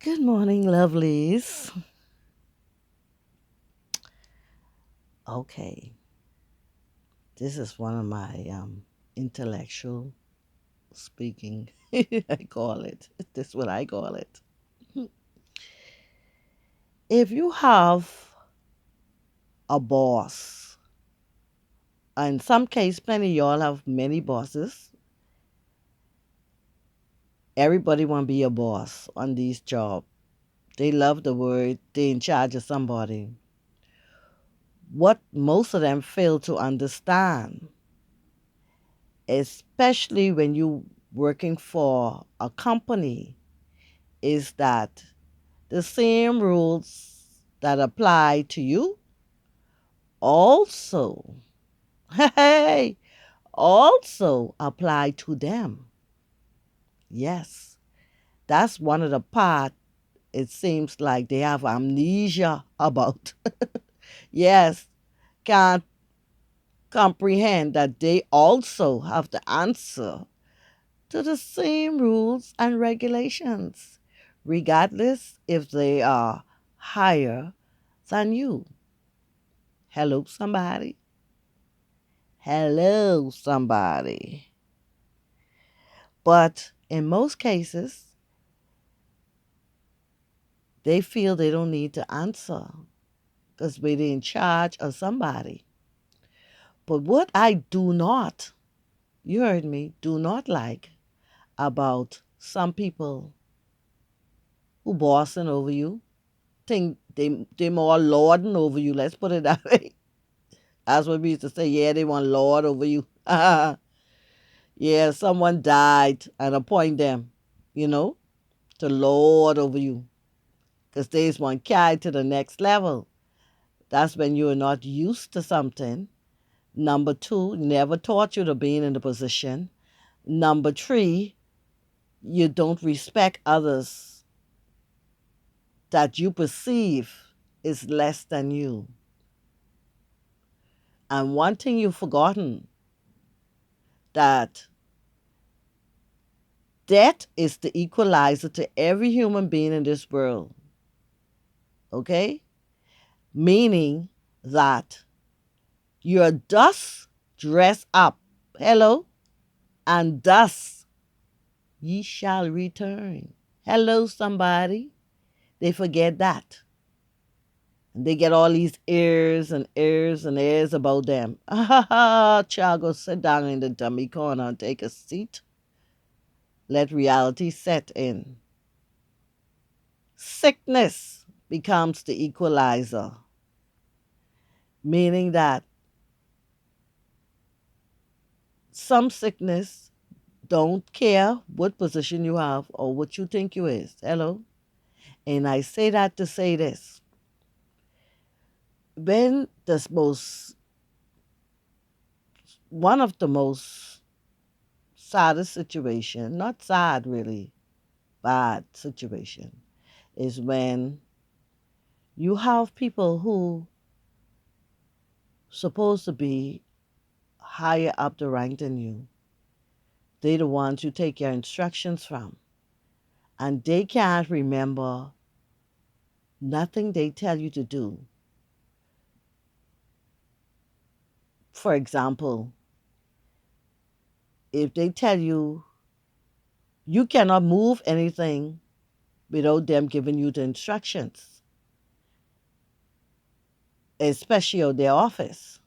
Good morning, lovelies. Okay, this is one of my intellectual speaking. I call it. This is what I call it. If you have a boss, in some case, plenty of y'all have many bosses. Everybody want to be a boss on these jobs. They love the word. They in charge of somebody. What most of them fail to understand, especially when you working for a company, is that the same rules that apply to you also, hey, also apply to them. Yes, that's one of the part it seems like they have amnesia about. Yes, can't comprehend that they also have to answer to the same rules and regulations, regardless if they are higher than you. Hello, somebody. Hello, somebody. But in most cases, they feel they don't need to answer because we're in charge of somebody. But what I do not, you heard me, do not like about some people who bossing over you, think they more lording over you. Let's put it that way. That's what we used to say. Yeah, they want lord over you. Yeah, someone died and appoint them, you know, to lord over you. Because there's one carry to the next level. That's when you are not used to something. Number two, never taught you to be in the position. Number three, you don't respect others that you perceive is less than you. And one thing you've forgotten, that death is the equalizer to every human being in this world. Okay? Meaning that you're thus dressed up. Hello? And thus ye shall return. Hello, somebody. They forget that. And they get all these airs and airs and airs about them. Ah ha ha, child, go sit down in the dummy corner and take a seat. Let reality set in. Sickness becomes the equalizer, meaning that some sickness don't care what position you have or what you think you is. Hello? And I say that to say this. When the most, one of the most saddest situation, not sad really, bad situation, is when you have people who supposed to be higher up the rank than you. They the ones you take your instructions from. And they can't remember nothing they tell you to do. For example, if they tell you you cannot move anything without them giving you the instructions, especially of their office.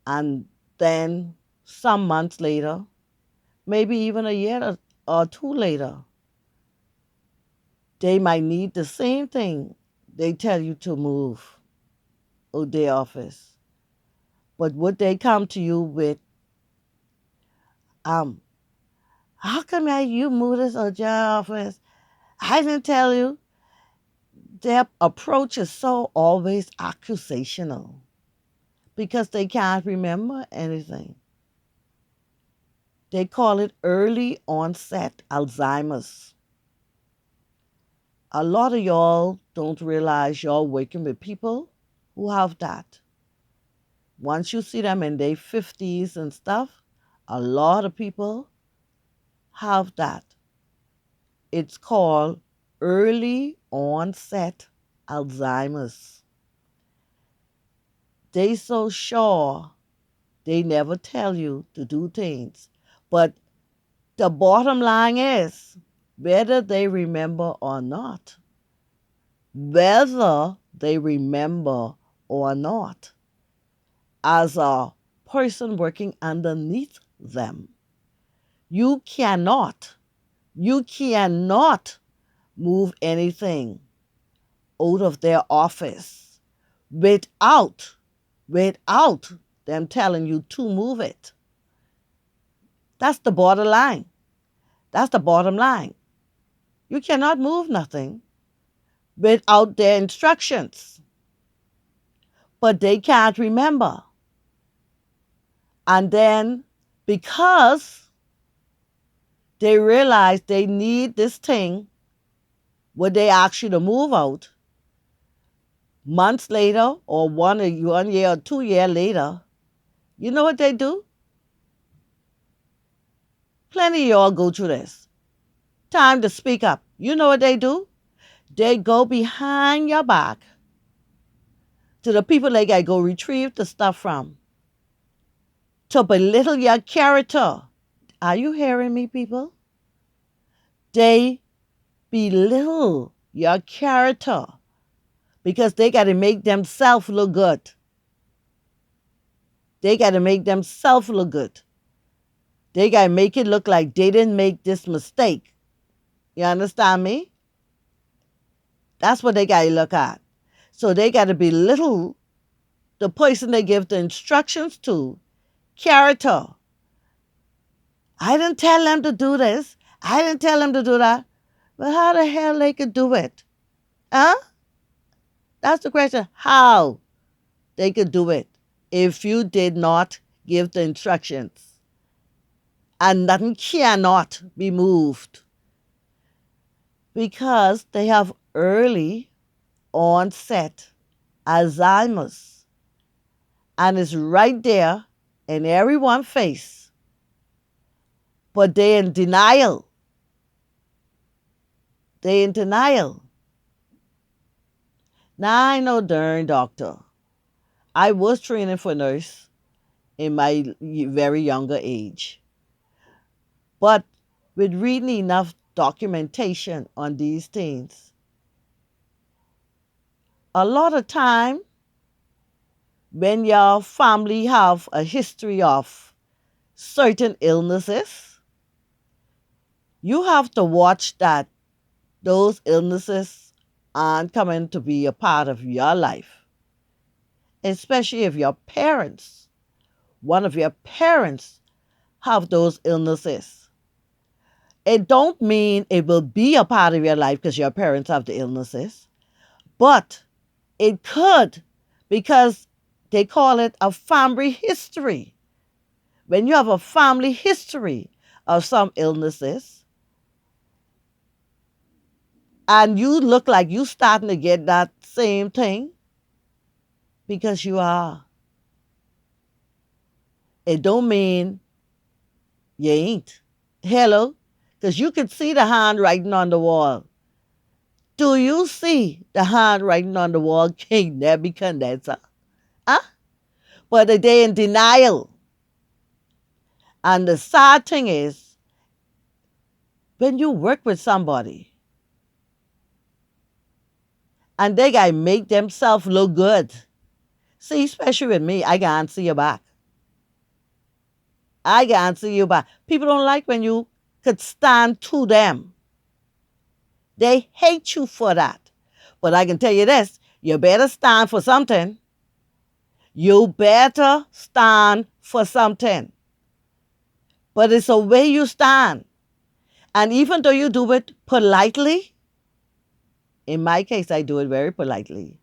And then some months later, maybe even a year or two later, they might need the same thing they tell you to move of their office. But would they come to you with, um, how come you move this out your office? I didn't tell you. Their approach is so always accusational because they can't remember anything. They call it early onset Alzheimer's. A lot of y'all don't realize y'all working with people who have that. Once you see them in their 50s and stuff, a lot of people have that. It's called early onset Alzheimer's. They so sure they never tell you to do things. But the bottom line is whether they remember or not, whether they remember or not, as a person working underneath them, you cannot move anything out of their office without them telling you to move it. That's the borderline. That's the bottom line. You cannot move nothing without their instructions. But they can't remember. And then because they realize they need this thing, what they ask you to move out, months later or 1 year or 2 year later, you know what they do? Plenty of y'all go through this. Time to speak up. You know what they do? They go behind your back to the people they got to go retrieve the stuff from to belittle your character. Are you hearing me, people? They belittle your character because they got to make themselves look good. They got to make themselves look good. They got to make it look like they didn't make this mistake. You understand me? That's what they got to look at. So they got to belittle the person they give the instructions to. Character. I didn't tell them to do this. I didn't tell them to do that. But how the hell they could do it? Huh? That's the question. How they could do it if you did not give the instructions. And nothing cannot be moved because they have early onset Alzheimer's. And it's right there in everyone's face. But they're in denial. They're in denial. Now I know darn doctor. I was training for nurse in my very younger age. But with reading enough documentation on these things, a lot of time when your family have a history of certain illnesses, you have to watch that those illnesses aren't coming to be a part of your life. Especially if your parents, one of your parents have those illnesses. It don't mean it will be a part of your life because your parents have the illnesses, but it could because they call it a family history. When you have a family history of some illnesses and you look like you starting to get that same thing because you are. It don't mean you ain't. Hello? Because you can see the handwriting on the wall. Do you see the handwriting on the wall, King Nebuchadnezzar? Huh? But they're in denial. And the sad thing is, when you work with somebody and they got to make themselves look good, see, especially with me, I can't see your back. I can't see your back. People don't like when you could stand to them. They hate you for that. But I can tell you this, you better stand for something. You better stand for something. But it's the way you stand. And even though you do it politely, in my case, I do it very politely,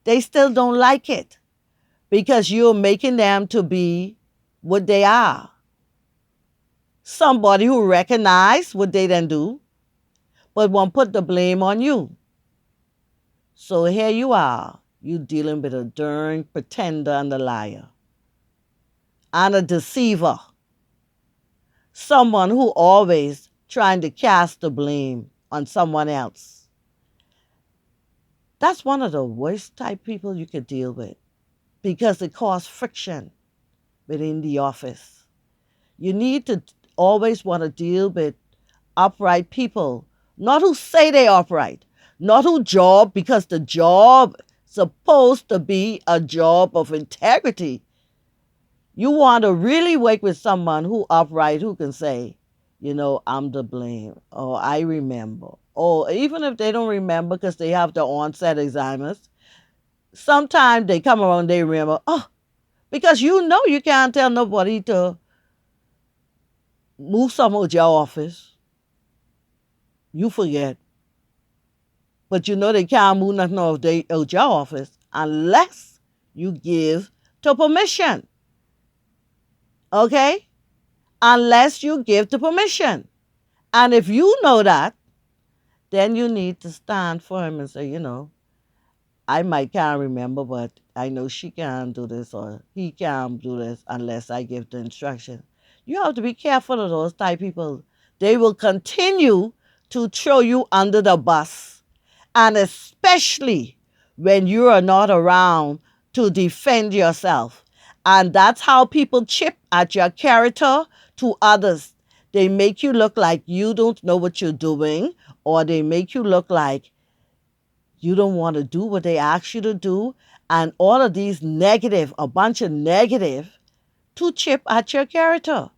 they still don't like it because you're making them to be what they are. Somebody who recognize what they then do, but won't put the blame on you. So here you are, you dealing with a darn pretender and a liar and a deceiver. Someone who always trying to cast the blame on someone else. That's one of the worst type people you could deal with because it causes friction within the office. You need to always want to deal with upright people, not who say they upright, not who job because the job supposed to be a job of integrity. You want to really work with someone who upright, who can say, I'm to blame, or I remember, or even if they don't remember because they have the onset Alzheimer's, sometimes they come around, they remember, oh, because you can't tell nobody to move some of your office. You forget. But they can't move nothing out your office unless you give to permission. Okay? Unless you give the permission. And if you know that, then you need to stand firm and say, I might can't remember, but I know she can't do this or he can't do this unless I give the instruction. You have to be careful of those type people. They will continue to throw you under the bus. And especially when you are not around to defend yourself. And that's how people chip at your character to others. They make you look like you don't know what you're doing, or they make you look like you don't want to do what they ask you to do. And all of these negative, a bunch of negative to chip at your character.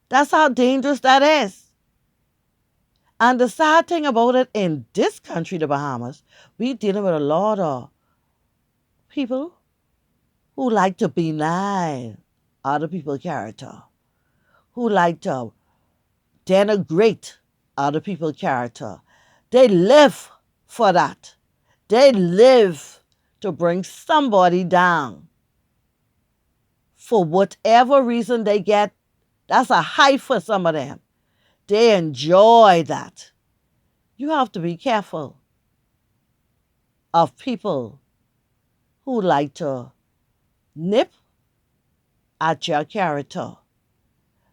That's how dangerous that is. And the sad thing about it, in this country, the Bahamas, we dealing with a lot of people who like to benign other people's character, who like to denigrate other people's character. They live for that. They live to bring somebody down. For whatever reason they get, that's a high for some of them. They enjoy that. You have to be careful of people who like to nip at your character.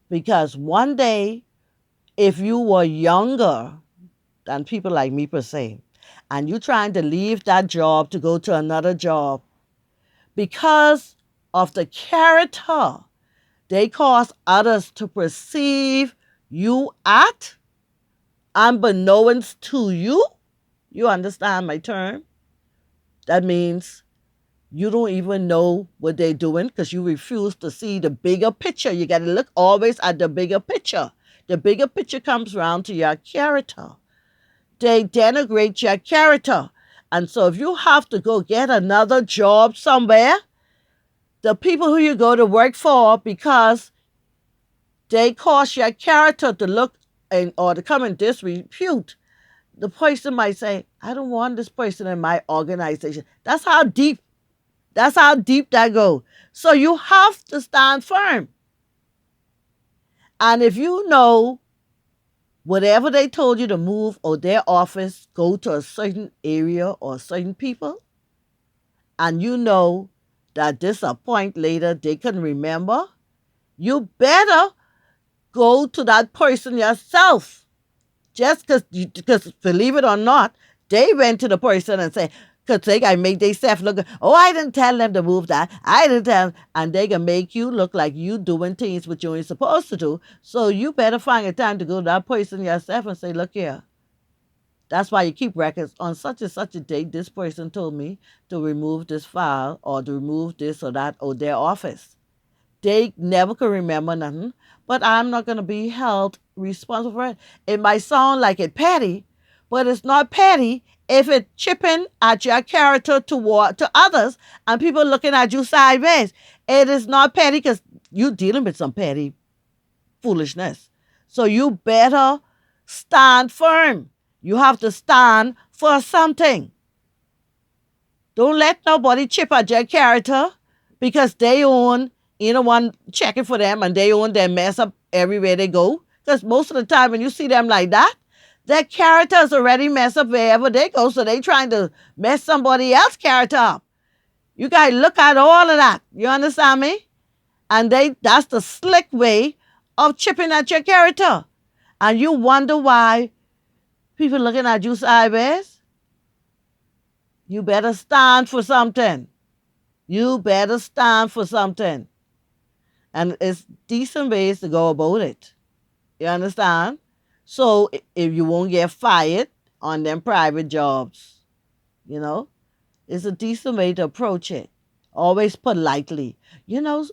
Because one day, if you were younger than people like me per se, and you're trying to leave that job to go to another job, because of the character they cause others to perceive you at, unbeknownst to you, you understand my term? That means you don't even know what they're doing because you refuse to see the bigger picture. You got to look always at the bigger picture. The bigger picture comes around to your character. They denigrate your character. And so if you have to go get another job somewhere, the people who you go to work for, because they cause your character to look or to come in disrepute, the person might say, I don't want this person in my organization. That's how deep that goes. So you have to stand firm. And if you know whatever they told you to move or their office, go to a certain area or certain people, and you know that this a point later they can remember, you better go to that person yourself. Just because believe it or not, they went to the person and say, because they can make themselves look, oh, I didn't tell them to move that. I didn't tell them. And they can make you look like you doing things which you ain't supposed to do. So you better find a time to go to that person yourself and say, look here. That's why you keep records. On such and such a date, this person told me to remove this file or to remove this or that or their office. They never could remember nothing, but I'm not going to be held responsible for it. It might sound like it petty, but it's not petty if it's chipping at your character to others and people looking at you sideways. It is not petty because you're dealing with some petty foolishness. So you better stand firm. You have to stand for something. Don't let nobody chip at your character because they own one checking for them and they own their mess up everywhere they go. Because most of the time when you see them like that, their character is already messed up wherever they go. So they trying to mess somebody else's character up. You guys look at all of that. You understand me? And that's the slick way of chipping at your character. And you wonder why people looking at you sideways. You better stand for something. You better stand for something. And it's decent ways to go about it. You understand? So if you won't get fired on them private jobs, you know, it's a decent way to approach it. Always politely.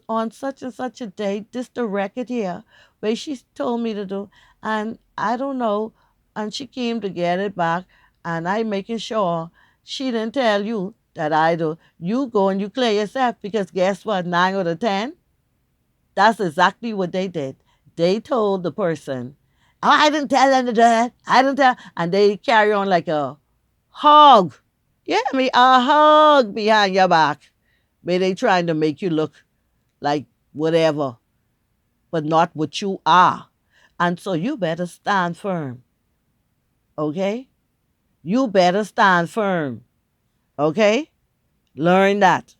On such and such a date, this the record here, where she told me to do, and I don't know, and she came to get it back, and I making sure she didn't tell you that I do. You go and you clear yourself, because guess what? 9 out of 10, that's exactly what they did. They told the person, "Oh, I didn't tell them to do that. I didn't tell," and they carry on like a hog. Yeah, me a hug behind your back. Where they trying to make you look like whatever, but not what you are. And so you better stand firm, okay? You better stand firm, okay? Learn that.